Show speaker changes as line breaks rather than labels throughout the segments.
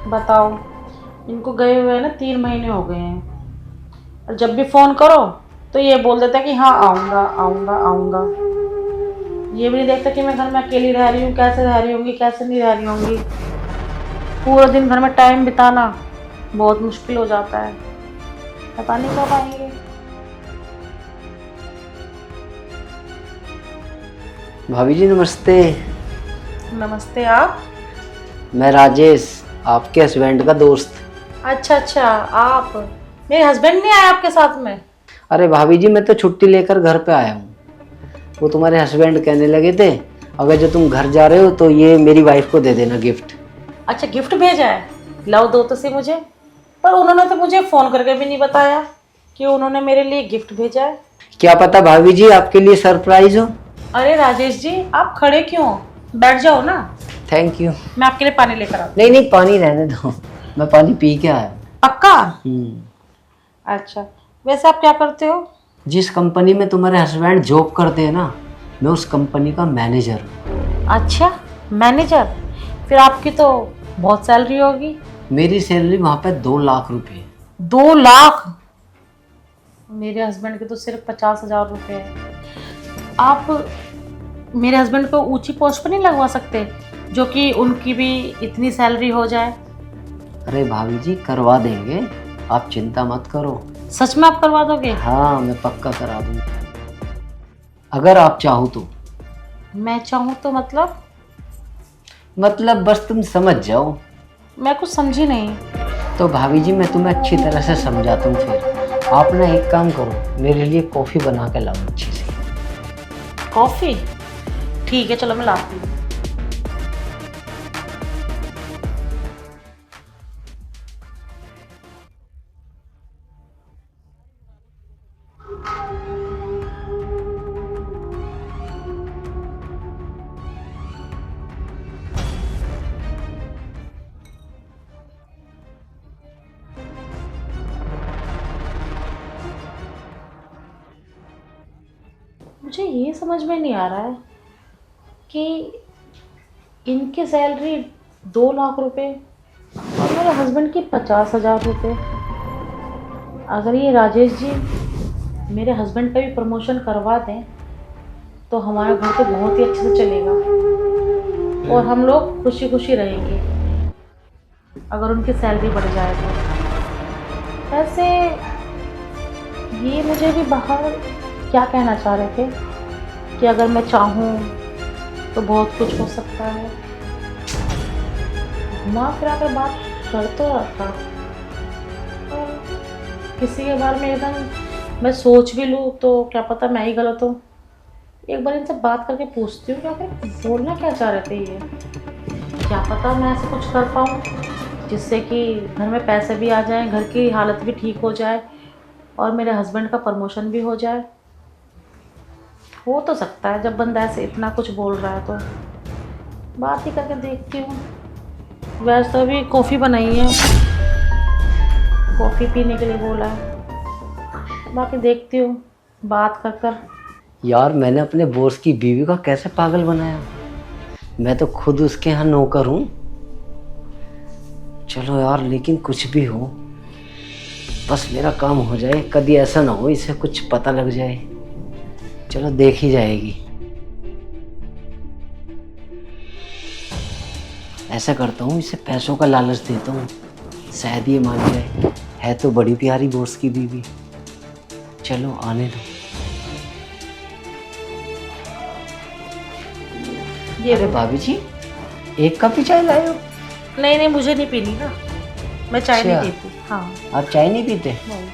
बताओ, इनको गए हुए ना 3 महीने हो गए हैं और जब भी फ़ोन करो तो ये बोल देता है कि हाँ आऊँगा आऊँगा आऊँगा। ये भी नहीं देखता कि मैं घर में अकेली रह रही हूँ, कैसे रह रही होंगी, कैसे नहीं रह रही होंगी। पूरा दिन घर में टाइम बिताना बहुत मुश्किल हो जाता है। पता नहीं कब आएंगे।
भाभी जी नमस्ते।
नमस्ते। आप?
मैं राजेश, आपके हस्बैंड का दोस्त।
अच्छा अच्छा, आप। मेरे हस्बैंड नहीं आए आपके साथ में?
अरे भाभी जी मैं तो छुट्टी लेकर घर पे आया हूँ। वो तुम्हारे हस्बैंड कहने लगे थे अगर जो तुम घर जा रहे हो तो ये मेरी वाइफ को दे देना गिफ्ट।
अच्छा, गिफ्ट भेजा है? लाओ दो तो सही मुझे। पर उन्होंने तो मुझे फ़ोन करके भी नहीं बताया कि उन्होंने मेरे लिए गिफ्ट भेजा है।
क्या पता भाभी जी आपके लिए सरप्राइज हो।
अरे राजेश जी, आप खड़े क्यों? बैठ जाओ ना।
Thank you.
मैं आपके लिए पानी लेकर आती
नहीं नहीं पानी रहने दो, मैं पानी पी के आया हूँ।
हूँ। पक्का?
हम्म।
अच्छा, वैसे आप क्या करते हो?
जिस कंपनी में तुम्हारे हस्बैंड जॉब करते हैं ना, मैं उस कंपनी का मैनेजर हूँ।
अच्छा, मैनेजर। फिर आपकी तो बहुत सैलरी होगी।
मेरी सैलरी वहाँ पे 2 लाख रुपए है।
2 लाख? मेरे हस्बैंड के तो सिर्फ 50,000 रुपये है। आप मेरे हस्बैंड को ऊंची पोस्ट पर नहीं लगवा सकते जो कि उनकी भी इतनी सैलरी हो जाए?
अरे भाभी जी करवा देंगे, आप चिंता मत करो।
सच में आप करवा दोगे?
हाँ मैं पक्का करा दूंगा अगर आप चाहो तो।
मैं चाहूँ तो
मतलब बस तुम समझ जाओ।
मैं कुछ समझी नहीं।
तो भाभी जी मैं तुम्हें अच्छी तरह से समझाता हूँ। फिर आप ना एक काम करो, मेरे लिए कॉफ़ी बना के लाओ अच्छी सी।
कॉफ़ी? ठीक है, चलो मैं लाती हूँ। मुझे ये समझ में नहीं आ रहा है कि इनकी सैलरी 2 लाख रुपए और मेरे हस्बैंड की 50,000 रुपये। अगर ये राजेश जी मेरे हस्बैंड का भी प्रमोशन करवा दें तो हमारा घर तो बहुत ही अच्छे से चलेगा और हम लोग खुशी खुशी रहेंगे अगर उनकी सैलरी बढ़ जाए तो। वैसे ये मुझे भी बाहर क्या कहना चाह रहे थे कि अगर मैं चाहूँ तो बहुत कुछ हो सकता है। घुमा फिरा कर बात कर तो रहा था और किसी के बारे में एकदम मैं सोच भी लूँ तो क्या पता मैं ही गलत हूँ। एक बार इनसे बात करके पूछती हूँ क्या बोलना क्या चाह रहे थे ये। क्या पता मैं ऐसा कुछ कर पाऊँ जिससे कि घर में पैसे भी आ जाएं, घर की हालत भी ठीक हो जाए और मेरे हस्बैंड का प्रमोशन भी हो जाए। हो तो सकता है जब बंदा ऐसे इतना कुछ बोल रहा है तो बात ही करके देखती हूँ। वैसे तो अभी कॉफ़ी बनाई है, कॉफ़ी पीने के लिए बोला है। बाकी देखती हूँ बात कर कर।
यार मैंने अपने बॉस की बीवी का कैसे पागल बनाया। मैं तो खुद उसके यहाँ नौकर हूँ। चलो यार लेकिन कुछ भी हो बस मेरा काम हो जाए, कभी ऐसा ना हो इसे कुछ पता लग जाए। चलो देख ही जाएगी। ऐसा करता हूँ इसे पैसों का लालच देता हूँ, शायद ये मान जाए। है तो बड़ी प्यारी बॉस की बीवी। चलो आने दो।
ये
अरे भाभी जी एक कप ही चाय लाए हो?
नहीं नहीं, मुझे नहीं पीनी ना, मैं चाय नहीं
अच्छा,
पीती। हाँ
आप चाय नहीं पीते?
नहीं।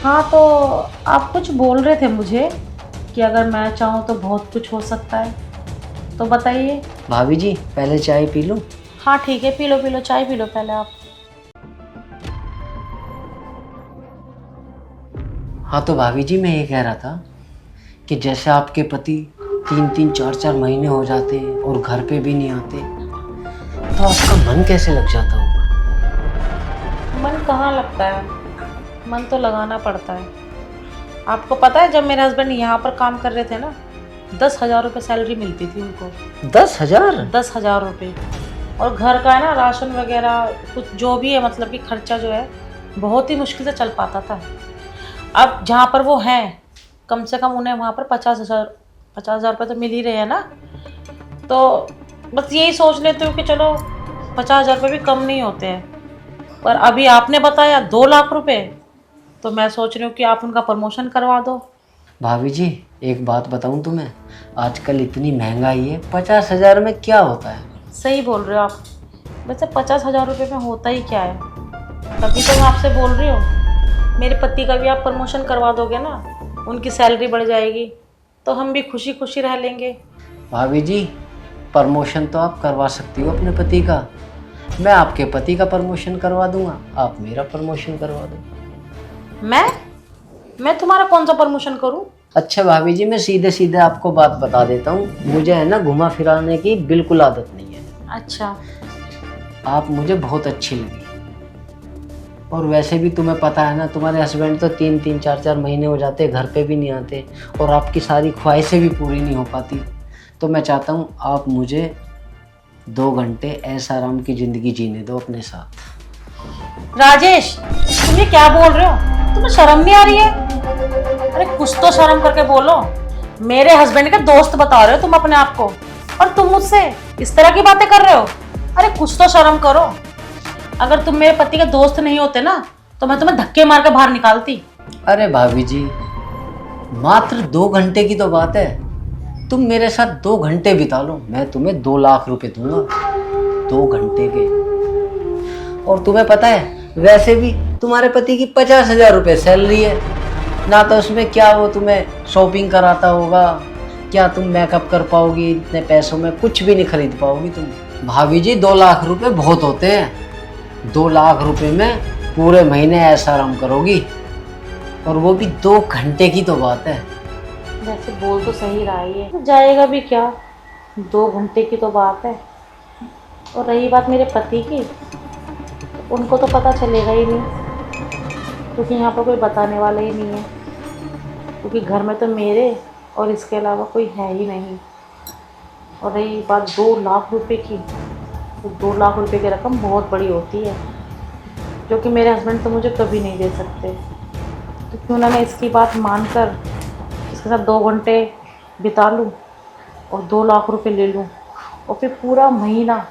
हाँ तो आप कुछ बोल रहे थे मुझे कि अगर मैं चाहूँ तो बहुत कुछ हो सकता है, तो बताइए।
भाभी जी पहले चाय पी लो।
हाँ ठीक है, पी लो चाय पी लो पहले आप।
हाँ तो भाभी जी मैं ये कह रहा था कि जैसे आपके पति 3-3 4-4 महीने हो जाते हैं और घर पे भी नहीं आते, तो आपका मन कैसे लग जाता होगा?
मन कहाँ लगता है, मन तो लगाना पड़ता है। आपको पता है जब मेरे हस्बैंड यहाँ पर काम कर रहे थे ना 10,000 रुपये सैलरी मिलती थी उनको।
10,000?
10,000 रुपये। और घर का है ना, राशन वगैरह कुछ जो भी है, मतलब कि खर्चा जो है बहुत ही मुश्किल से चल पाता था। अब जहाँ पर वो हैं, कम से कम उन्हें वहाँ पर 50,000 रुपये तो मिल ही रहे हैं ना। तो बस यही सोच लेते हो कि चलो 50,000 रुपये भी कम नहीं होते हैं। पर अभी आपने बताया 2 लाख रुपए, तो मैं सोच रही हूँ कि आप उनका प्रमोशन करवा दो।
भाभी जी एक बात बताऊं तुम्हें, आजकल इतनी महंगाई है, 50,000 में क्या होता है?
सही बोल रहे हो आप। वैसे 50,000 रुपये में होता ही क्या है? तभी तो मैं आपसे बोल रही हूँ, मेरे पति का भी आप प्रमोशन करवा दोगे ना, उनकी सैलरी बढ़ जाएगी, तो हम भी खुशी खुशी रह लेंगे।
भाभी जी प्रमोशन तो आप करवा सकती हो अपने पति का, मैं आपके पति का प्रमोशन करवा दूंगा, आप मेरा प्रमोशन करवा दो।
मैं तुम्हारा कौन सा प्रमोशन करूँ?
अच्छा भाभी जी मैं सीधे सीधे आपको बात बता देता हूँ, मुझे है ना घुमा फिराने की बिल्कुल आदत नहीं है।
अच्छा।
आप मुझे बहुत अच्छी लगी, और वैसे भी तुम्हें पता है ना, तुम्हारे हस्बैंड तो 3-3 4-4 महीने हो जाते घर पे भी नहीं आते, और आपकी सारी ख्वाहिशें भी पूरी नहीं हो पाती। तो मैं चाहता हूँ आप मुझे 2 घंटे ऐसा आराम की ज़िंदगी जीने दो अपने साथ।
राजेश, तुम ये क्या बोल रहे हो? तुम्हें शर्म नहीं आ रही है? अरे कुछ तो शर्म करके बोलो। मेरे हस्बैंड के दोस्त बता रहे हो तुम अपने आप को, और तुम मुझसे इस तरह की बातें कर रहे हो। अरे कुछ तो शर्म करो। अगर तुम मेरे पति के दोस्त नहीं होते ना, तो मैं तुम्हें धक्के मार के बाहर निकालती।
अरे भाभी जी मात्र 2 घंटे की तो बात है, तुम मेरे साथ 2 घंटे बिता लो, मैं तुम्हें 2 लाख रुपए दूंगा 2 घंटे के। और तुम्हें पता है वैसे भी तुम्हारे पति की 50,000 रुपये सैलरी है ना, तो उसमें क्या वो तुम्हें शॉपिंग कराता होगा, क्या तुम मेकअप कर पाओगी? इतने पैसों में कुछ भी नहीं खरीद पाओगी तुम। भाभी जी 2 लाख रुपए बहुत होते हैं, 2 लाख रुपए में पूरे महीने ऐसा आराम करोगी, और वो भी 2 घंटे की तो बात है।
वैसे बोल तो सही रहा है, ये जाएगा भी क्या, 2 घंटे की तो बात है। और रही बात मेरे पति की, तो उनको तो पता चलेगा ही नहीं, क्योंकि यहाँ पर कोई बताने वाला ही नहीं है, क्योंकि घर में तो मेरे और इसके अलावा कोई है ही नहीं। और रही बात 2 लाख रुपए की, तो 2 लाख रुपए की रकम बहुत बड़ी होती है, जो कि मेरे हस्बैंड तो मुझे कभी नहीं दे सकते। तो क्यों ना मैं इसकी बात मानकर इसके साथ 2 घंटे बिता लूँ और 2 लाख रुपए ले लूँ, और फिर पूरा महीना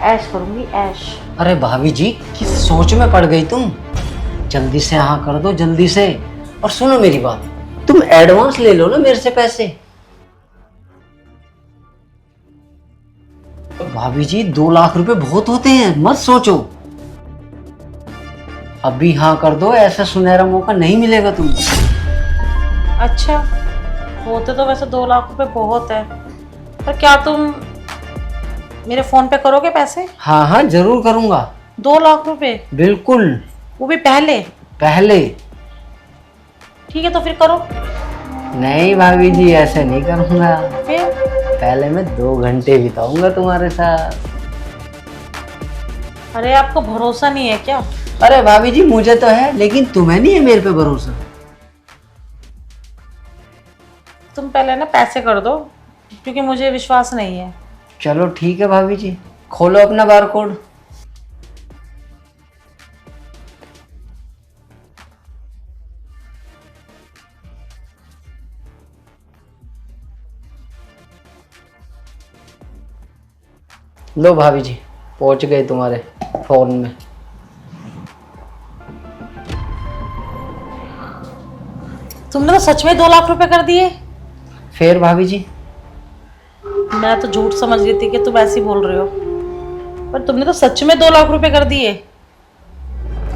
ऐश करूँगी, ऐश।
अरे भाभी जी किस सोच में पड़ गई तुम, जल्दी से हाँ कर दो जल्दी से। और सुनो मेरी बात, तुम एडवांस ले लो ना मेरे से पैसे। भाभी जी 2 लाख रुपए बहुत होते हैं, मत सोचो, अभी हाँ कर दो, ऐसा सुनहरा मौका नहीं मिलेगा तुम्हें।
अच्छा, होते तो वैसे 2 लाख रुपए बहुत है, पर क्या तुम मेरे फ़ोन पे करोगे पैसे?
हाँ हाँ जरूर करूँगा।
2 लाख रुपए?
बिल्कुल।
वो भी पहले?
पहले।
ठीक है तो फिर करो।
नहीं भाभी जी ऐसे नहीं करूँगा,
फिर?
पहले मैं 2 घंटे बिताऊंगा तुम्हारे साथ।
अरे आपको भरोसा नहीं है क्या?
अरे भाभी जी मुझे तो है, लेकिन तुम्हें नहीं है मेरे पे भरोसा।
तुम पहले ना पैसे कर दो, क्योंकि मुझे विश्वास नहीं है।
चलो ठीक है भाभी जी, खोलो अपना बार कोड। लो भाभी जी पहुंच गए तुम्हारे फोन में।
तुमने तो सच में 2 लाख रुपए कर दिए।
फिर भाभी जी
मैं तो झूठ समझ रही थी कि तुम ऐसे ही बोल रहे हो, पर तुमने तो सच में 2 लाख रुपए कर दिए।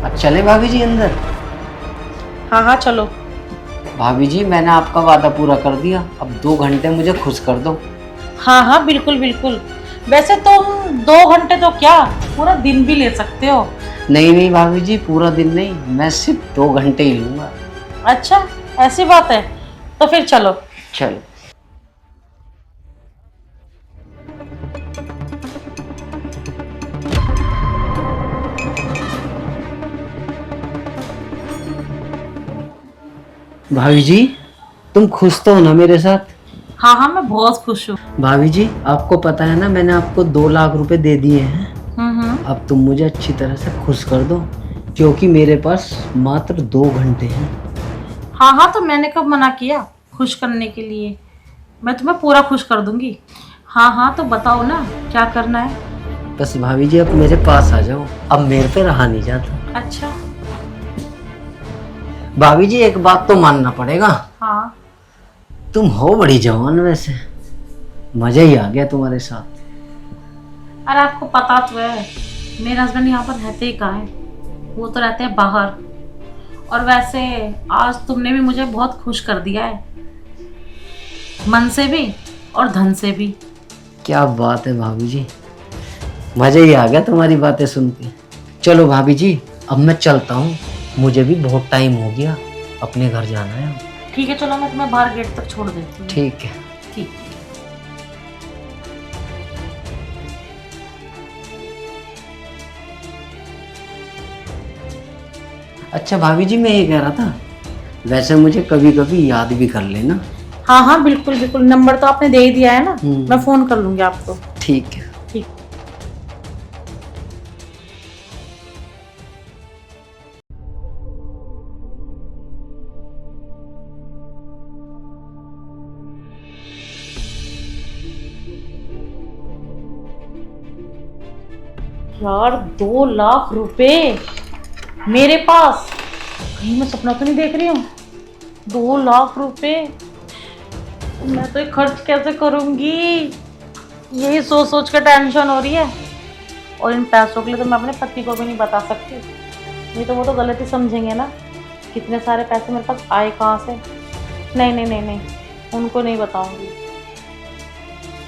अब चले भाभी जी अंदर?
हाँ हाँ चलो।
भाभी जी मैंने आपका वादा पूरा कर दिया, अब 2 घंटे मुझे खुश कर दो।
हाँ हाँ बिल्कुल बिल्कुल। वैसे तुम 2 घंटे तो क्या, पूरा दिन भी ले सकते हो।
नहीं नहीं भाभी जी पूरा दिन नहीं, मैं सिर्फ 2 घंटे ही लूँगा।
अच्छा ऐसी बात है, तो फिर चलो।
चलो। भाभी जी तुम खुश तो हो ना मेरे साथ?
हाँ हाँ, मैं बहुत खुश हूँ।
भाभी जी, आपको पता है ना, मैंने आपको 2 लाख रुपए दे दिए हैं। अब तुम मुझे अच्छी तरह से खुश कर दो, क्योंकि मेरे पास मात्र 2 घंटे हैं।
हाँ हाँ, तो मैंने कब मना किया खुश करने के लिए? मैं तुम्हें पूरा खुश कर दूंगी। हाँ हाँ, तो बताओ ना क्या करना है।
बस भाभी जी, अब मेरे पास आ जाओ, अब मेरे पे रहा नहीं जाता।
अच्छा।
भाभी जी, एक बात तो मानना पड़ेगा,
हाँ।
तुम हो बड़ी जवान वैसे, मजा ही आ गया तुम्हारे साथ।
अरे आपको पता तो है मेरे हस्बैंड यहाँ पर रहते ही कहाँ है, वो तो रहते हैं बाहर। और वैसे आज तुमने भी मुझे बहुत खुश कर दिया है, मन से भी और धन से भी।
क्या बात है भाभी जी, मजा ही आ गया तुम्हारी बातें सुन के। चलो भाभी जी, अब मैं चलता हूँ, मुझे भी बहुत टाइम हो गया, अपने घर जाना है।
ठीक है, चलो मैं तुम्हें बाहर गेट तक छोड़ देती हूँ।
ठीक है।
ठीक।
अच्छा भाभी जी, मैं ये कह रहा था, वैसे मुझे कभी कभी याद भी कर लेना।
हाँ हाँ, बिल्कुल बिल्कुल, नंबर तो आपने दे ही दिया है ना, मैं फोन कर लूंगी आपको।
ठीक है।
ठीक। यार 2 लाख रुपए मेरे पास, कहीं मैं सपना तो नहीं देख रही हूँ? 2 लाख रुपए, मैं तो ये खर्च कैसे करूंगी, यही सोच सोच कर टेंशन हो रही है। और इन पैसों के लिए तो मैं अपने पति को भी नहीं बता सकती, नहीं तो वो तो गलत ही समझेंगे ना, कितने सारे पैसे मेरे पास आए कहाँ से। नहीं नहीं नहीं नहीं, उनको नहीं बताऊंगी।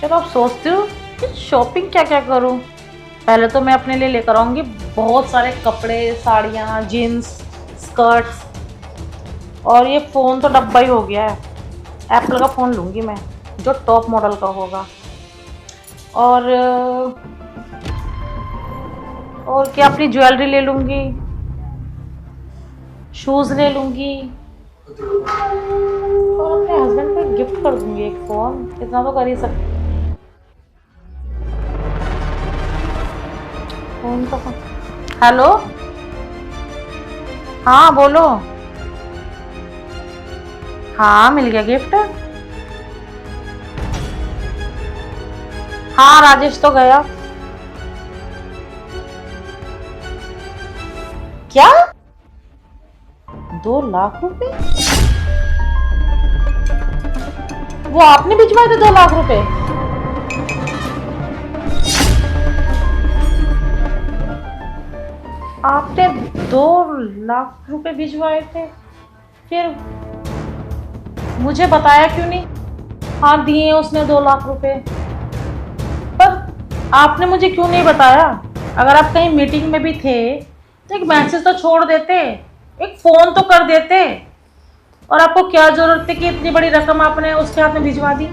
चलो अब सोचती हूँ कि शॉपिंग क्या क्या करूँ। पहले तो मैं अपने लिए लेकर आऊँगी बहुत सारे कपड़े, साड़ियाँ, जीन्स, स्कर्ट्स। और ये फ़ोन तो डब्बा ही हो गया है, एप्पल का फ़ोन लूँगी मैं जो टॉप मॉडल का होगा। और क्या, अपनी ज्वेलरी ले लूँगी, शूज़ ले लूँगी, और अपने हस्बैंड को गिफ्ट कर दूँगी एक फ़ोन, इतना तो कर ही सकती। फ़ोन का फ़ोन। हेलो, हाँ बोलो। हाँ, मिल गया गिफ्ट। हाँ, राजेश तो गया। क्या? 2 लाख रुपए? वो आपने भिजवाए थे 2 लाख रुपए? आपने 2 लाख रुपए भिजवाए थे, फिर मुझे बताया क्यों नहीं? हाँ, दिए उसने 2 लाख रुपए, पर आपने मुझे क्यों नहीं बताया? अगर आप कहीं मीटिंग में भी थे तो एक मैसेज तो छोड़ देते, एक फ़ोन तो कर देते। और आपको क्या जरूरत थी कि इतनी बड़ी रकम आपने उसके हाथ में भिजवा दी?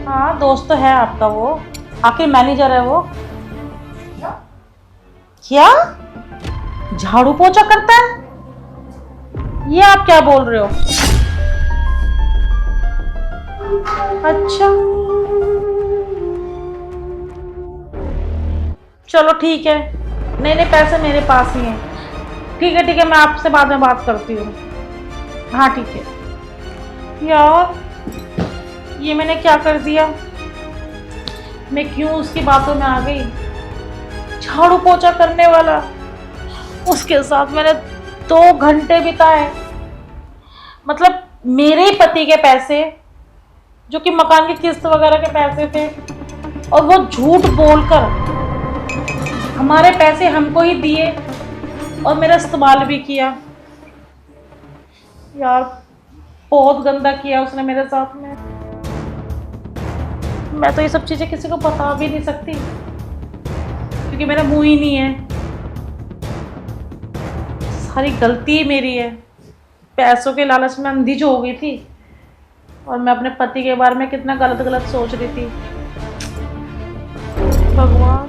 हाँ, दोस्त तो है आपका वो, आखिर मैनेजर है वो। क्या झाड़ू पोछा करता है? ये आप क्या बोल रहे हो? अच्छा, चलो ठीक है। नहीं नहीं, पैसे मेरे पास ही हैं। ठीक है, मैं आपसे बाद में बात करती हूँ। हाँ ठीक है। यार ये मैंने क्या कर दिया, मैं क्यों उसकी बातों में आ गई? झाड़ू पोछा करने वाला, उसके साथ मैंने 2 घंटे बिताए। मतलब मेरे ही पति के पैसे, जो कि मकान की किस्त वगैरह के पैसे थे, और वो झूठ बोलकर हमारे पैसे हमको ही दिए और मेरा इस्तेमाल भी किया। यार बहुत गंदा किया उसने मेरे साथ में। मैं तो ये सब चीजें किसी को बता भी नहीं सकती, क्योंकि मेरा मुंह ही नहीं है। सारी गलती मेरी है, पैसों के लालच में अंधी जो हो गई थी, और मैं अपने पति के बारे में कितना गलत गलत सोच रही थी। भगवान।